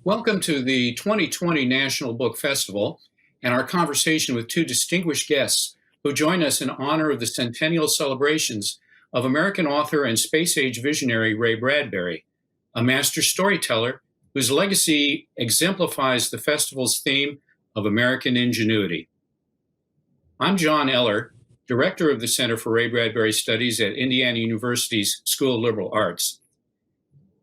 Welcome to the 2020 National Book Festival and our conversation with two distinguished guests who join us in honor of the centennial celebrations of American author and space-age visionary Ray Bradbury, a master storyteller whose legacy exemplifies the festival's theme of American ingenuity. I'm John Eller, director of the Center for Ray Bradbury Studies at Indiana University's School of Liberal Arts.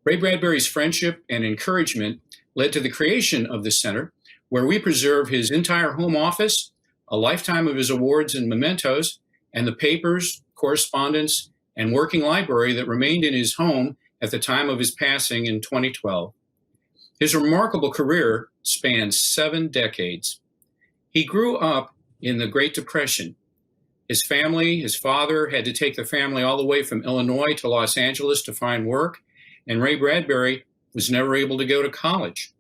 Ray Bradbury's friendship and encouragement led to the creation of the center, where we preserve his entire home office, a lifetime of his awards and mementos, and the papers, correspondence, and working library that remained in his home at the time of his passing in 2012. His remarkable career spans 7 decades. He grew up in the Great Depression. His family, his father, had to take the family all the way from Illinois to Los Angeles to find work, and Ray Bradbury was never able to go to college.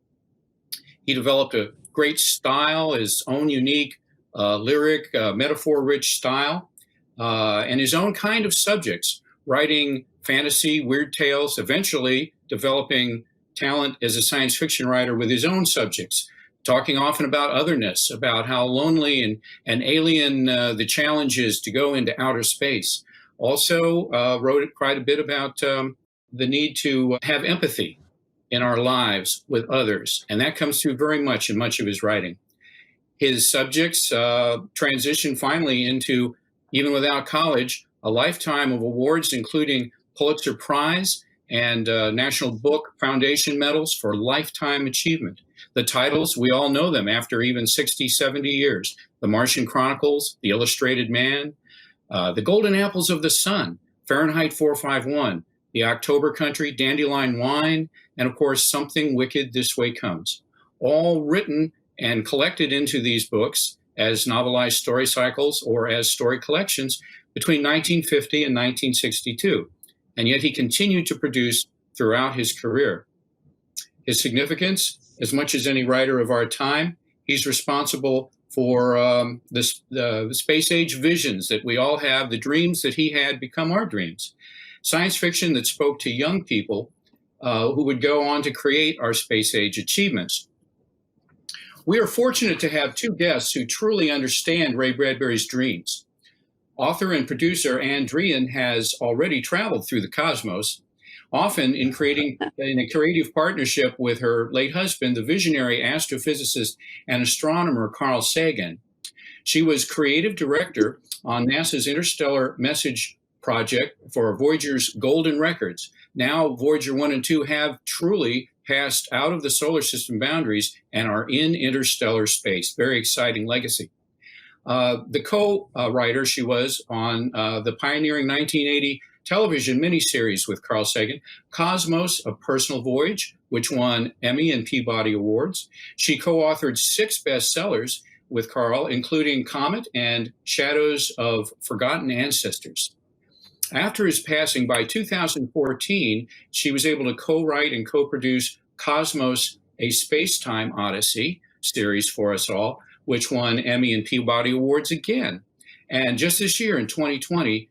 He developed a great style, his own unique lyric, metaphor-rich style, and his own kind of subjects, writing fantasy, weird tales, eventually developing talent as a science fiction writer with his own subjects, talking often about otherness, about how lonely and alien the challenge is to go into outer space. Also wrote quite a bit about the need to have empathy in our lives with others, and that comes through very much in much of his writing. His subjects transition finally into, even without college, a lifetime of awards, including Pulitzer Prize and National Book Foundation medals for lifetime achievement. The titles, we all know them after even 60, 70 years. The Martian Chronicles, The Illustrated Man, The Golden Apples of the Sun, Fahrenheit 451, The October Country, Dandelion Wine, and of course, Something Wicked This Way Comes, all written and collected into these books as novelized story cycles or as story collections between 1950 and 1962. And yet he continued to produce throughout his career. His significance, as much as any writer of our time, he's responsible for the space-age visions that we all have, the dreams that he had become our dreams. Science fiction that spoke to young people who would go on to create our space-age achievements. We are fortunate to have two guests who truly understand Ray Bradbury's dreams. Author and producer Ann Druyan has already traveled through the cosmos, often in a creative partnership with her late husband, the visionary astrophysicist and astronomer Carl Sagan. She was creative director on NASA's Interstellar Message project for Voyager's golden records. Now Voyager 1 and 2 have truly passed out of the solar system boundaries and are in interstellar space. Very exciting legacy. The co-writer she was on the pioneering 1980 television miniseries with Carl Sagan, Cosmos, A Personal Voyage, which won Emmy and Peabody Awards. She co-authored 6 bestsellers with Carl, including Comet and Shadows of Forgotten Ancestors. After his passing by 2014, she was able to co-write and co-produce Cosmos, A Space-Time Odyssey series for us all, which won Emmy and Peabody Awards again. And just this year in 2020,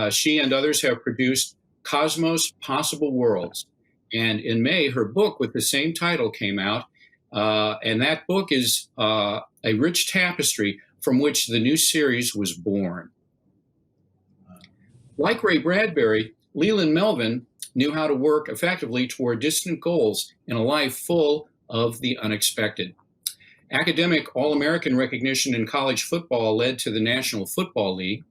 she and others have produced Cosmos, Possible Worlds. And in May, her book with the same title came out. And that book is a rich tapestry from which the new series was born. Like Ray Bradbury, Leland Melvin knew how to work effectively toward distant goals in a life full of the unexpected. Academic All-American recognition in college football led to the National Football League.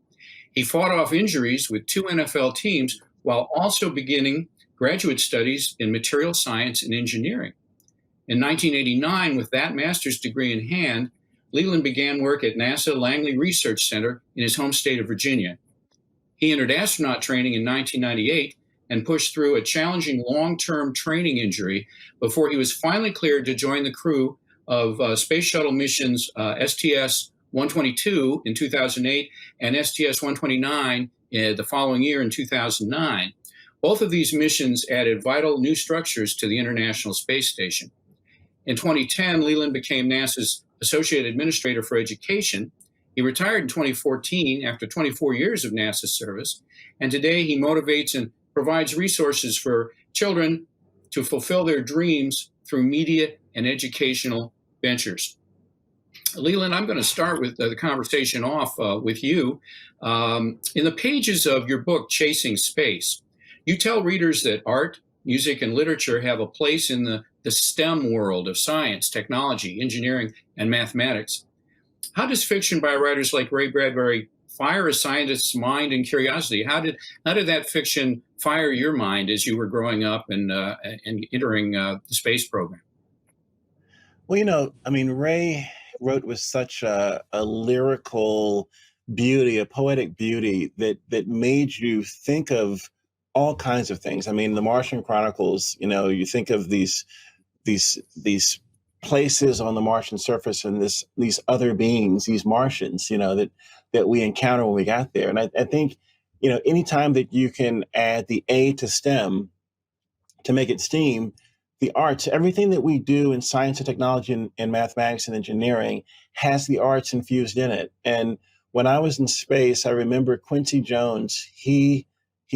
He fought off injuries with 2 NFL teams while also beginning graduate studies in material science and engineering. In 1989, with that master's degree in hand, Leland began work at NASA Langley Research Center in his home state of Virginia. He entered astronaut training in 1998 and pushed through a challenging long-term training injury before he was finally cleared to join the crew of Space Shuttle missions STS-122 in 2008 and STS-129 the following year in 2009. Both of these missions added vital new structures to the International Space Station. In 2010, Leland became NASA's Associate Administrator for Education. He retired in 2014 after 24 years of NASA service, and today he motivates and provides resources for children to fulfill their dreams through media and educational ventures. Leland, I'm going to start with the conversation off with you. In the pages of your book, Chasing Space, you tell readers that art, music, and literature have a place in the STEM world of science, technology, engineering, and mathematics. How does fiction by writers like Ray Bradbury fire a scientist's mind and curiosity? How did that fiction fire your mind as you were growing up and entering the space program? Well, I mean, Ray wrote with such a lyrical beauty, a poetic beauty that made you think of all kinds of things. I mean, the Martian Chronicles, you think of these places on the Martian surface and these other beings, these Martians, that we encounter when we got there. And I think, anytime that you can add the A to STEM to make it STEAM, the arts, everything that we do in science and technology and mathematics and engineering has the arts infused in it. And when I was in space, I remember Quincy Jones, he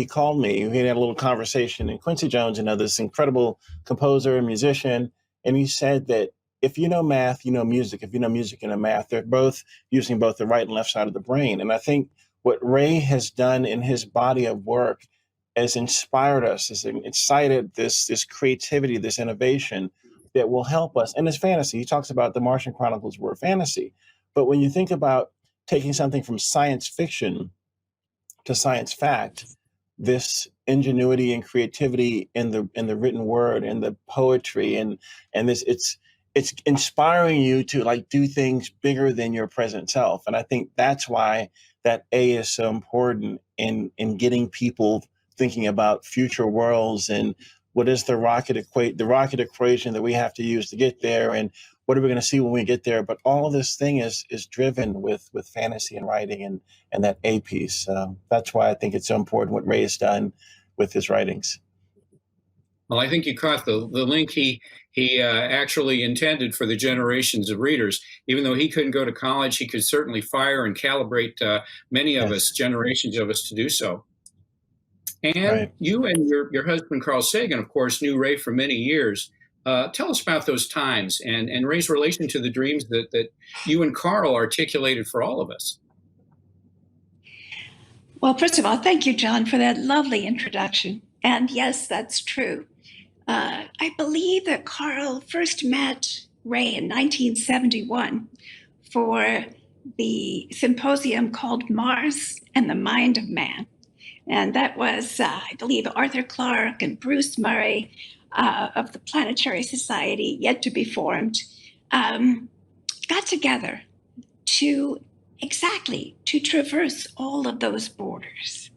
called me, we had a little conversation, and Quincy Jones, this incredible composer and musician, and he said that if you know math, you know music. If you know music, you know math. They're both using both the right and left side of the brain. And I think what Ray has done in his body of work has inspired us, has incited this creativity, this innovation that will help us. And it's fantasy. He talks about the Martian Chronicles were fantasy. But when you think about taking something from science fiction to science fact, this ingenuity and creativity in the written word and the poetry and this it's inspiring you to do things bigger than your present self. And I think that's why that A is so important in getting people thinking about future worlds and what is the rocket equation that we have to use to get there, and what are we going to see when we get there. But all of this thing is driven with fantasy and writing and that A piece. That's why I think it's so important what Ray has done with his writings. Well, I think you caught the link he actually intended for the generations of readers. Even though he couldn't go to college, he could certainly fire and calibrate many of us, generations of us, to do so. And Right. you and your husband, Carl Sagan, of course, knew Ray for many years. Tell us about those times and Ray's relation to the dreams that you and Carl articulated for all of us. Well, first of all, thank you, John, for that lovely introduction. And yes, that's true. I believe that Carl first met Ray in 1971 for the symposium called Mars and the Mind of Man. And that was, I believe, Arthur Clarke and Bruce Murray of the Planetary Society, yet to be formed, got together to traverse all of those borders.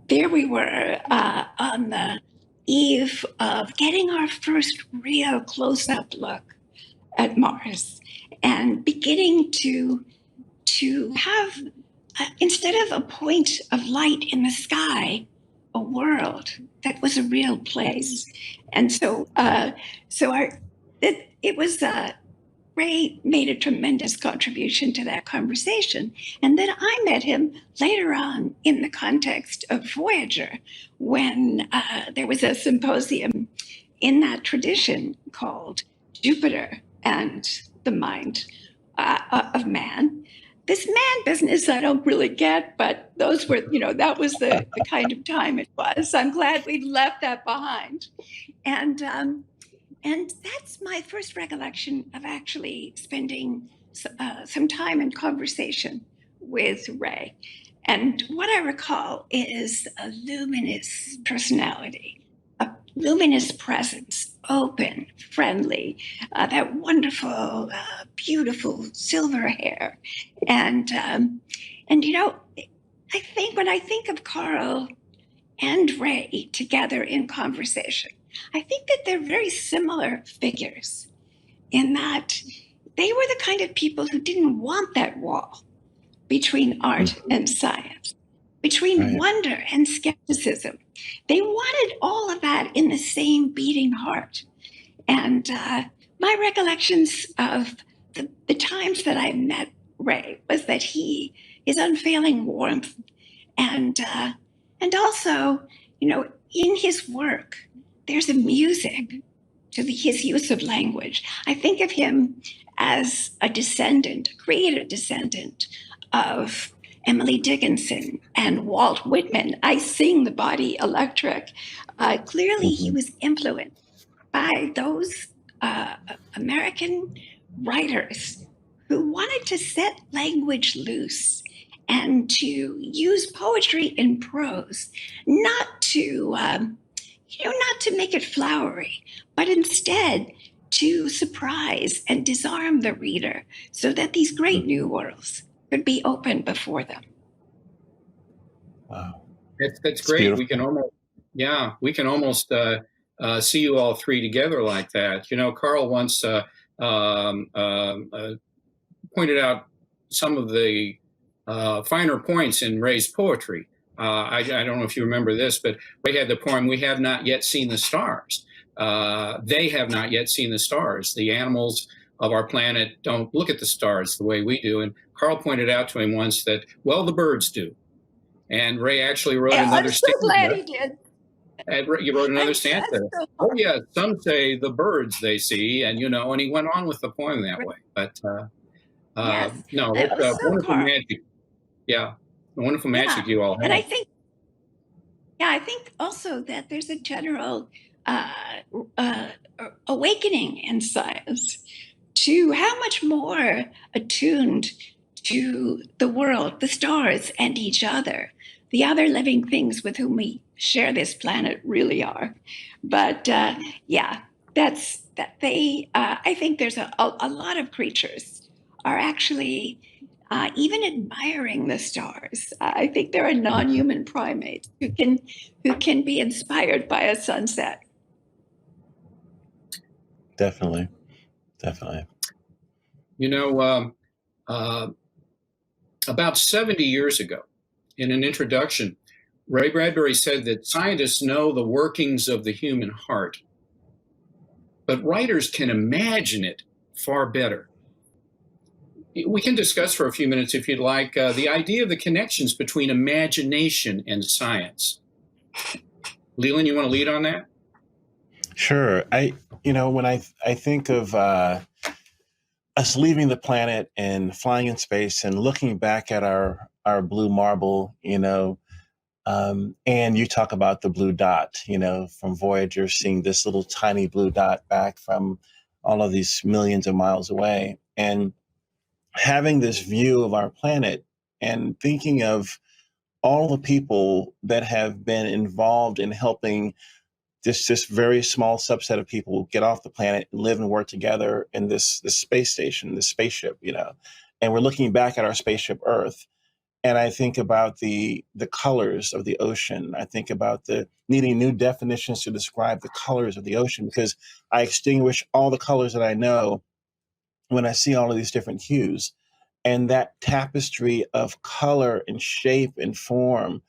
There we were on the eve of getting our first real close-up look at Mars and beginning to have, instead of a point of light in the sky, a world that was a real place. And so it was Ray made a tremendous contribution to that conversation. And then I met him later on in the context of Voyager, when there was a symposium in that tradition called Jupiter and the Mind of Man. This man business I don't really get, but those were, that was the kind of time it was. I'm glad we left that behind. And that's my first recollection of actually spending some time in conversation with Ray. And what I recall is a luminous personality, a luminous presence, open, friendly, that wonderful, beautiful silver hair. And I think when I think of Carl and Ray together in conversation, I think that they're very similar figures in that they were the kind of people who didn't want that wall between art and science, between wonder and skepticism. They wanted all of that in the same beating heart. And my recollections of the times that I met Ray was that his unfailing warmth and also, in his work, there's a music his use of language. I think of him as a descendant, a creative descendant of Emily Dickinson and Walt Whitman. I sing The Body Electric. Clearly, he was influenced by those American writers who wanted to set language loose and to use poetry and prose, not to not to make it flowery, but instead to surprise and disarm the reader so that these great new worlds could be opened before them. Wow. That's great. Beautiful. We can almost see you all three together like that. You know, Carl once pointed out some of the finer points in Ray's poetry. I don't know if you remember this, but Ray had the poem, "We have not yet seen the stars." They have not yet seen the stars. The animals of our planet don't look at the stars the way we do. And Carl pointed out to him once that, well, the birds do. And Ray actually wrote another stanza. I'm so glad he did. You wrote another stanza. So Oh, yeah, some say the birds they see, and, and he went on with the poem that way. But yes, no, that that's was so wonderful Carl. magic. Yeah, wonderful magic you all have. And I think also that there's a general awakening in science to how much more attuned to the world, the stars, and each other, the other living things with whom we share this planet really are. But that's that. I think there's a lot of creatures are actually even admiring the stars. I think there are non-human primates who can be inspired by a sunset. Definitely. You know, about 70 years ago, in an introduction, Ray Bradbury said that scientists know the workings of the human heart, but writers can imagine it far better. We can discuss for a few minutes, if you'd like, the idea of the connections between imagination and science. Leland, you want to lead on that? Sure. When I think of us leaving the planet and flying in space and looking back at our blue marble, and you talk about the blue dot, from Voyager, seeing this little tiny blue dot back from all of these millions of miles away, and having this view of our planet and thinking of all the people that have been involved in helping this very small subset of people get off the planet and live and work together in this space station, this spaceship, and we're looking back at our spaceship Earth. And I think about the colors of the ocean. I think about the needing new definitions to describe the colors of the ocean, because I extinguish all the colors that I know when I see all of these different hues. And that tapestry of color and shape and form,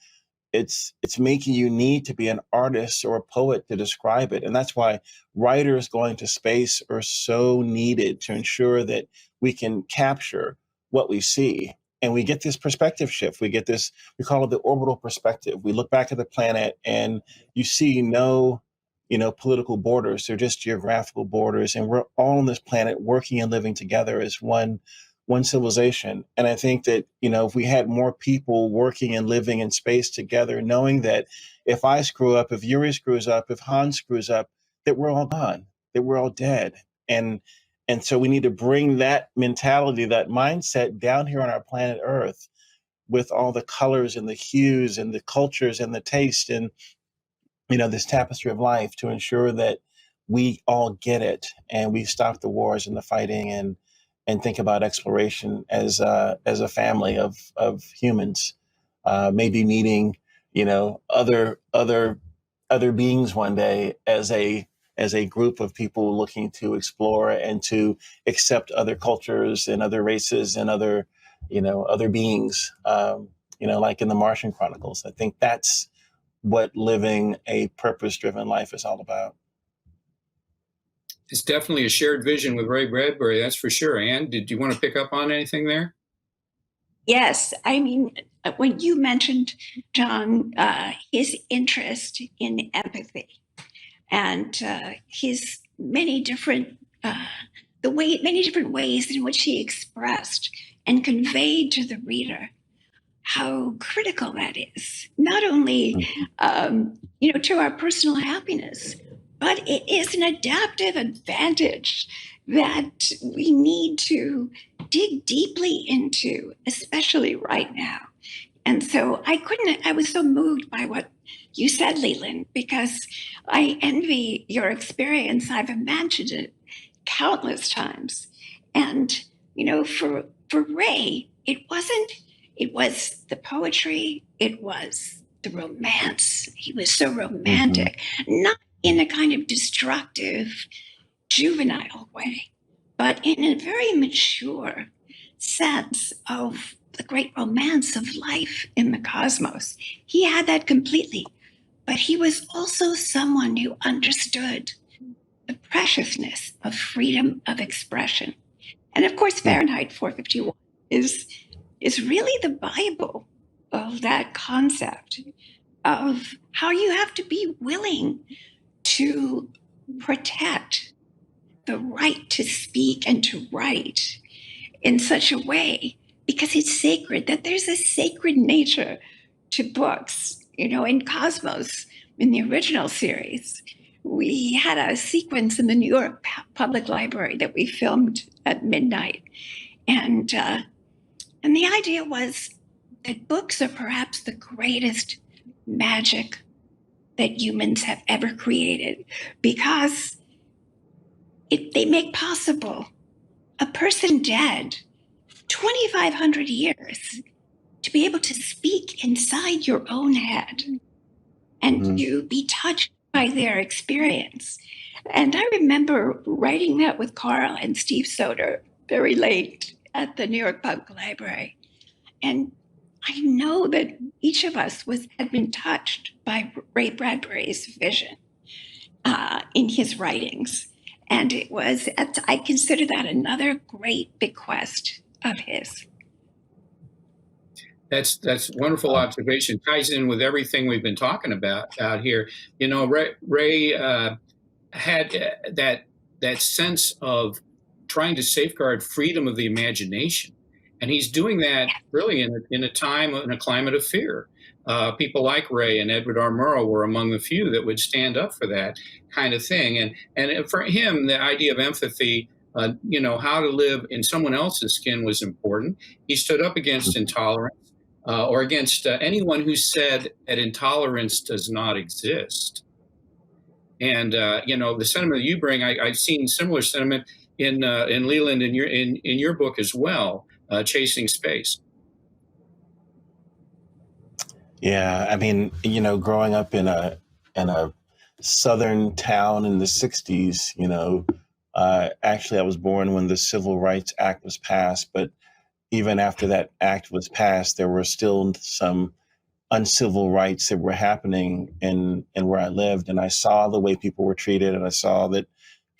it's making you need to be an artist or a poet to describe it. And that's why writers going to space are so needed, to ensure that we can capture what we see. And we get this perspective shift. We get this, we call it the orbital perspective. We look back at the planet and you see no, political borders. They're just geographical borders. And we're all on this planet working and living together as one civilization. And I think that, if we had more people working and living in space together, knowing that if I screw up, if Yuri screws up, if Hans screws up, that we're all gone, that we're all dead. And so we need to bring that mentality, that mindset down here on our planet Earth, with all the colors and the hues and the cultures and the taste and, this tapestry of life, to ensure that we all get it and we stop the wars and the fighting and think about exploration as a family of humans, maybe meeting, other beings one day as a group of people looking to explore and to accept other cultures and other races and other beings, like in the Martian Chronicles. I think that's what living a purpose-driven life is all about. It's definitely a shared vision with Ray Bradbury, that's for sure. Anne, did you want to pick up on anything there? Yes, I mean, when you mentioned, John, his interest in empathy and his many different many different ways in which he expressed and conveyed to the reader how critical that is, not only to our personal happiness, but it is an adaptive advantage that we need to dig deeply into, especially right now. And so I was so moved by what you said, Leland, because I envy your experience. I've imagined it countless times. And, for Ray, it was the poetry, it was the romance. He was so romantic, not in a kind of destructive, juvenile way, but in a very mature sense of the great romance of life in the cosmos. He had that completely, but he was also someone who understood the preciousness of freedom of expression. And of course, Fahrenheit 451 is really the Bible of that concept of how you have to be willing to protect the right to speak and to write in such a way, because it's sacred, that there's a sacred nature to books. In Cosmos, in the original series, we had a sequence in the New York Public Library that we filmed at midnight. And the idea was that books are perhaps the greatest magic that humans have ever created, because they make possible a person dead 2,500 years to be able to speak inside your own head and to be touched by their experience. And I remember writing that with Carl and Steve Soder very late at the New York Public Library. And I know that each of us had been touched by Ray Bradbury's vision in his writings. And I consider that another great bequest of his. That's wonderful observation. Ties in with everything we've been talking about out here. Ray had that sense of trying to safeguard freedom of the imagination, and he's doing that really in a climate of fear. People like Ray and Edward R. Murrow were among the few that would stand up for that kind of thing. And for him, the idea of empathy, how to live in someone else's skin was important. He stood up against intolerance or against anyone who said that intolerance does not exist. And the sentiment that you bring, I've seen similar sentiment in Leland in your book as well, Chasing Space. Yeah, I mean, growing up in a southern town in the 60s, actually I was born when the Civil Rights Act was passed, but even after that act was passed, there were still some uncivil rights that were happening in where I lived. And I saw the way people were treated, and I saw that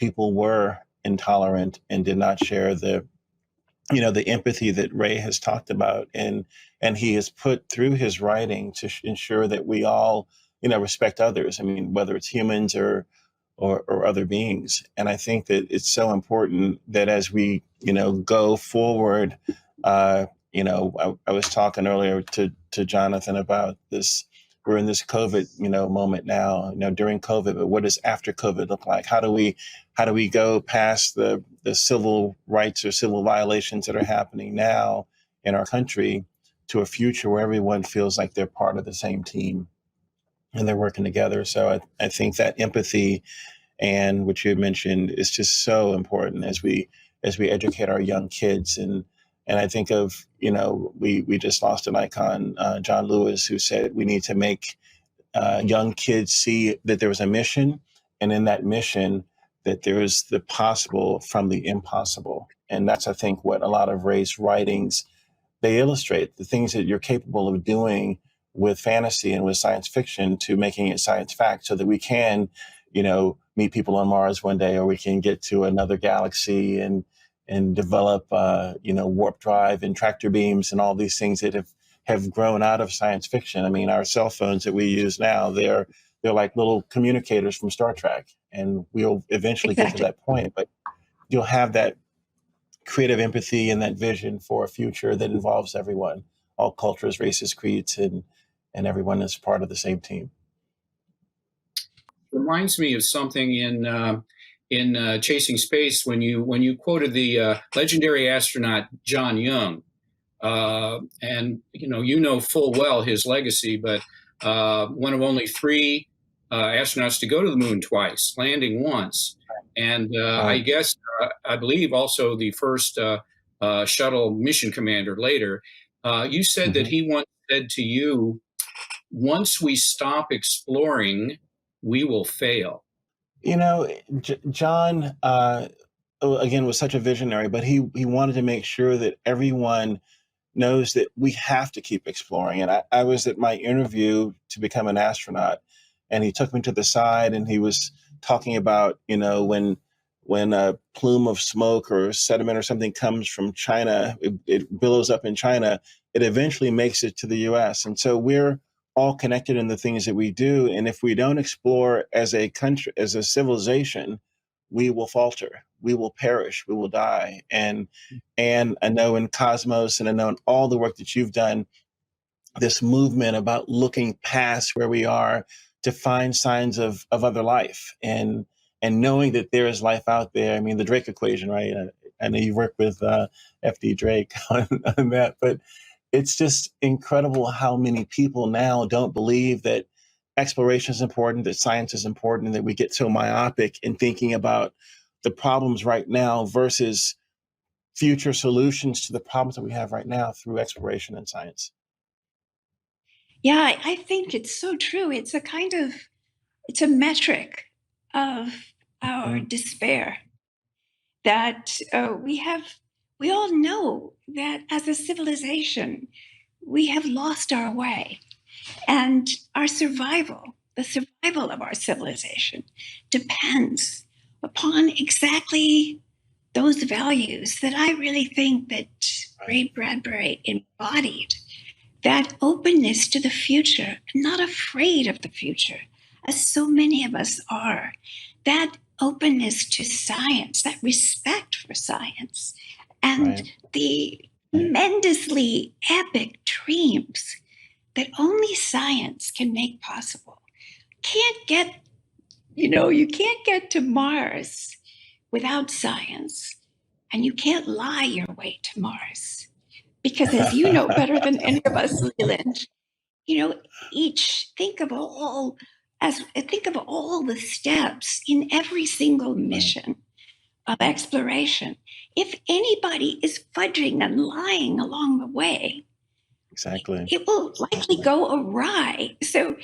people were intolerant and did not share the empathy that Ray has talked about, and he has put through his writing to ensure that we all, respect others. I mean, whether it's humans or other beings. And I think that it's so important that as we, go forward, I was talking earlier to Jonathan about this. We're in this COVID, moment now, during COVID, but what does after COVID look like? How do we go past the civil rights or civil violations that are happening now in our country to a future where everyone feels like they're part of the same team and they're working together? So I think that empathy and what you had mentioned is just so important as we educate our young kids. And I think of, we just lost an icon, John Lewis, who said we need to make young kids see that there was a mission, and in that mission that there is the possible from the impossible. And that's, I think, what a lot of Ray's writings, they illustrate the things that you're capable of doing with fantasy and with science fiction to making it science fact, so that we can, meet people on Mars one day, or we can get to another galaxy and develop, warp drive and tractor beams and all these things that have grown out of science fiction. I mean, our cell phones that we use now, they're they're like little communicators from Star Trek, and we'll eventually get to that point. But you'll have that creative empathy and that vision for a future that involves everyone, all cultures, races, creeds, and everyone is part of the same team. Reminds me of something in Chasing Space when you quoted the legendary astronaut John Young, and you know full well his legacy, but one of only three astronauts to go to the moon twice, landing once, and I guess I believe also the first shuttle mission commander later. You said that he once said to you, "Once we stop exploring, we will fail." John, again, was such a visionary, but he wanted to make sure that everyone knows that we have to keep exploring. And I was at my interview to become an astronaut, and he took me to the side and he was talking about, when a plume of smoke or sediment or something comes from China, it billows up in China, it eventually makes it to the US. And so we're all connected in the things that we do. And if we don't explore as a country, as a civilization, we will falter, we will perish, we will die. And I know in Cosmos, and I know in all the work that you've done, this movement about looking past where we are to find signs of other life, and knowing that there is life out there. I mean, the Drake equation, right? I know you work with FD Drake on that, but it's just incredible how many people now don't believe that exploration is important, that science is important, and that we get so myopic in thinking about the problems right now versus future solutions to the problems that we have right now through exploration and science. Yeah, I think it's so true. It's a metric of our despair that we all know that as a civilization, we have lost our way, and the survival of our civilization depends upon exactly those values that I really think that Ray Bradbury embodied. That openness to the future, not afraid of the future, as so many of us are. That openness to science, that respect for science, and the tremendously epic dreams that only science can make possible. You can't get to Mars without science, and you can't lie your way to Mars. Because as you know better than any of us, Leland, think of all the steps in every single mission of exploration. If anybody is fudging and lying along the way, exactly, it will likely go awry. So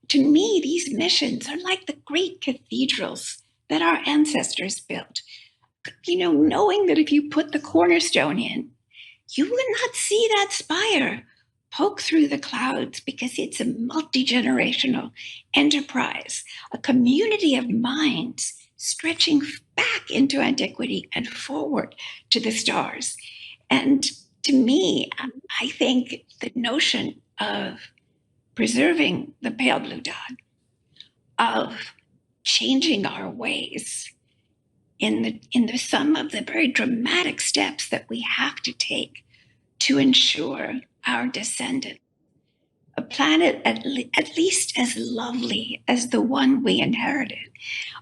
to me, these missions are like the great cathedrals that our ancestors built. Knowing that if you put the cornerstone in, you will not see that spire poke through the clouds, because it's a multi-generational enterprise, a community of minds stretching back into antiquity and forward to the stars. And to me, I think the notion of preserving the pale blue dot, of changing our ways in the sum of the very dramatic steps that we have to take to ensure our descendants a planet at least as lovely as the one we inherited.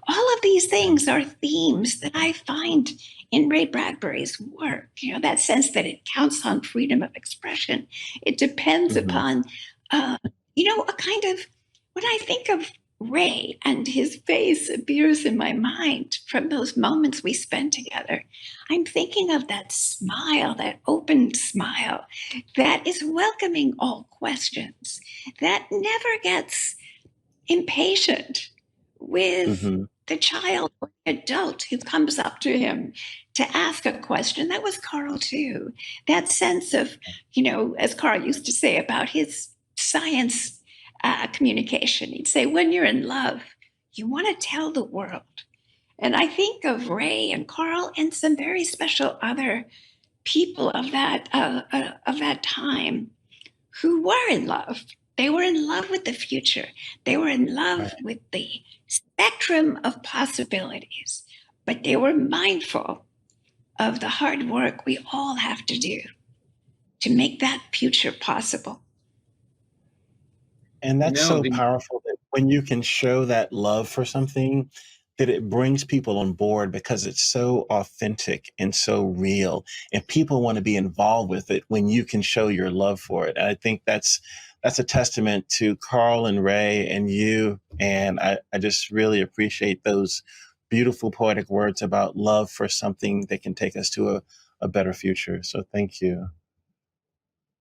All of these things are themes that I find in Ray Bradbury's work. That sense that it counts on freedom of expression. It depends upon, a kind of, when I think of Ray and his face appears in my mind from those moments we spent together, I'm thinking of that smile, that open smile that is welcoming all questions, that never gets impatient with the child or adult who comes up to him to ask a question. That was Carl too. That sense of, as Carl used to say about his science communication, he'd say, when you're in love, you want to tell the world. And I think of Ray and Carl and some very special other people of that time who were in love. They were in love with the future. They were in love Right. with the spectrum of possibilities, but they were mindful of the hard work we all have to do to make that future possible. And You that's know, so the powerful that when you can show that love for something, that it brings people on board because it's so authentic and so real. And people want to be involved with it when you can show your love for it. And I think that's a testament to Carl and Ray and you. And I just really appreciate those beautiful poetic words about love for something that can take us to a better future. So thank you.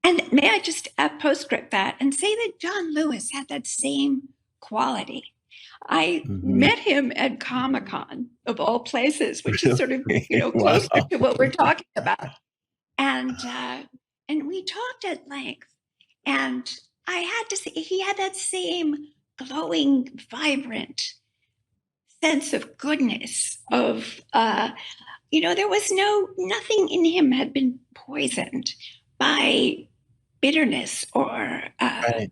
And may I just postscript that and say that John Lewis had that same quality. I Mhm. met him at Comic-Con, of all places, which is sort of, Wow. closer to what we're talking about. And we talked at length. And I had to say, he had that same glowing, vibrant sense of goodness, of there was nothing in him had been poisoned by bitterness Right.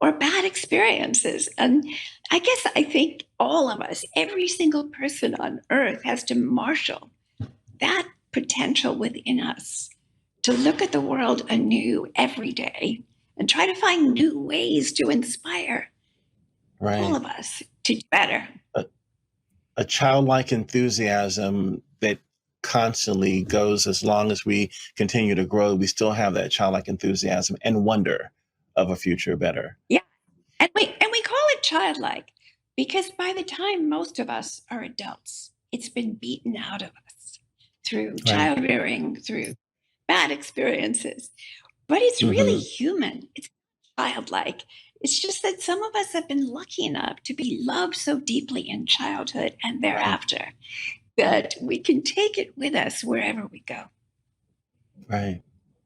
or bad experiences. And I think all of us, every single person on earth, has to marshal that potential within us to look at the world anew every day and try to find new ways to inspire all Right. of us to do better. A childlike enthusiasm that constantly goes as long as we continue to grow. We still have that childlike enthusiasm and wonder of a future better. Yeah. And we call it childlike because by the time most of us are adults, it's been beaten out of us through Right. child rearing, through bad experiences. But it's really Hmm. human. It's childlike. It's just that some of us have been lucky enough to be loved so deeply in childhood and Right. thereafter that we can take it with us wherever we go. Right.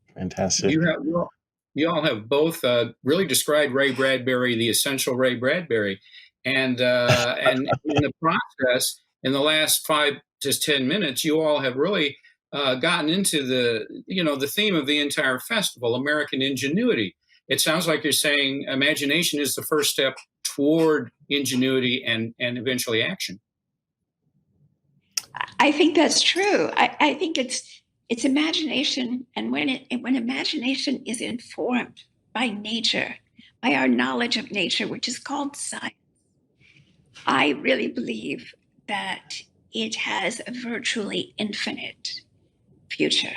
you Fantastic. have you all have both really described Ray Bradbury, the essential Ray Bradbury, and in the process, in the last 5 to 10 minutes, you all have really gotten into the theme of the entire festival, American ingenuity. It sounds like you're saying imagination is the first step toward ingenuity and eventually action. I think that's true. I think it's imagination, and when imagination is informed by nature, by our knowledge of nature, which is called science, I really believe that it has a virtually infinite future.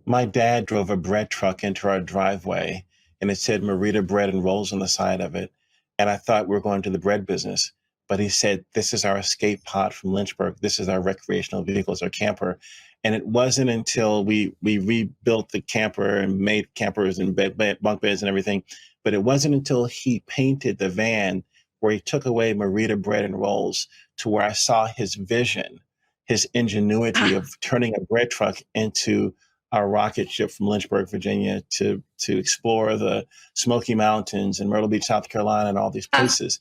My dad drove a bread truck into our driveway and it said Marita bread and rolls on the side of it. And I thought we were going to the bread business. But he said, this is our escape pod from Lynchburg. This is our recreational vehicles, our camper. And it wasn't until we rebuilt the camper and made campers and bunk beds and everything. But it wasn't until he painted the van where he took away Marita bread and rolls to where I saw his vision, his ingenuity Ah, of turning a bread truck into our rocket ship from Lynchburg, Virginia, to explore the Smoky Mountains and Myrtle Beach, South Carolina, and all these ah, places.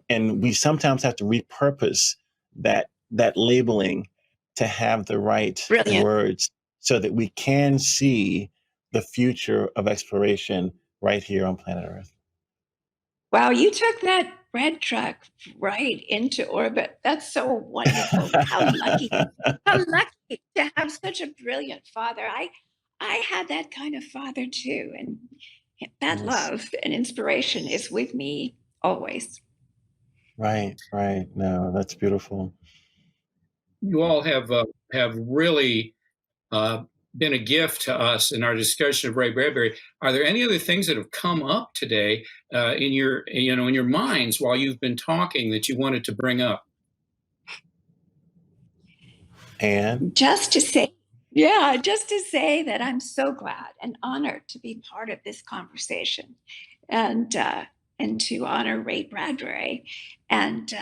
And we sometimes have to repurpose that labeling to have the right brilliant. words so that we can see the future of exploration right here on planet Earth. Wow, you took that bread truck right into orbit. That's so wonderful. How lucky to have such a brilliant father. I had that kind of father too, and that Yes. love and inspiration is with me always. Right, right. No, that's beautiful. You all have really uh, been a gift to us in our discussion of Ray Bradbury. Are there any other things that have come up today in your minds while you've been talking that you wanted to bring up? And Just to say, yeah, just to say that I'm so glad and honored to be part of this conversation, and to honor Ray Bradbury, and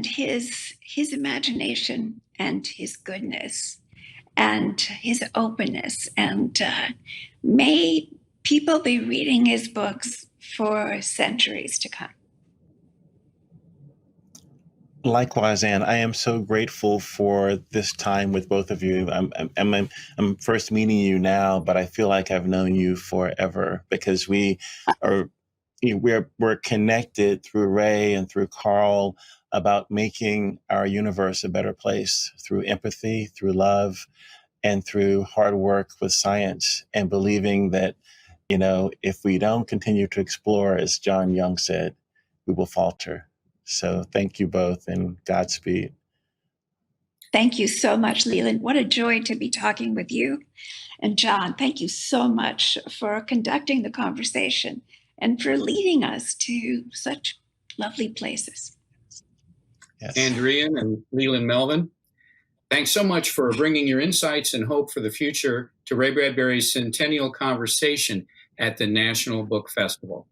his imagination and his goodness and his openness, and may people be reading his books for centuries to come. Likewise, Anne, I am so grateful for this time with both of you. I'm first meeting you now, but I feel like I've known you forever because are we're connected through Ray and through Carl about making our universe a better place through empathy, through love, and through hard work with science, and believing that, if we don't continue to explore, as John Young said, we will falter. So thank you both, and Godspeed. Thank you so much, Leland. What a joy to be talking with you. And John, thank you so much for conducting the conversation and for leading us to such lovely places. Yes. And Druyan and Leland Melvin, thanks so much for bringing your insights and hope for the future to Ray Bradbury's Centennial Conversation at the National Book Festival.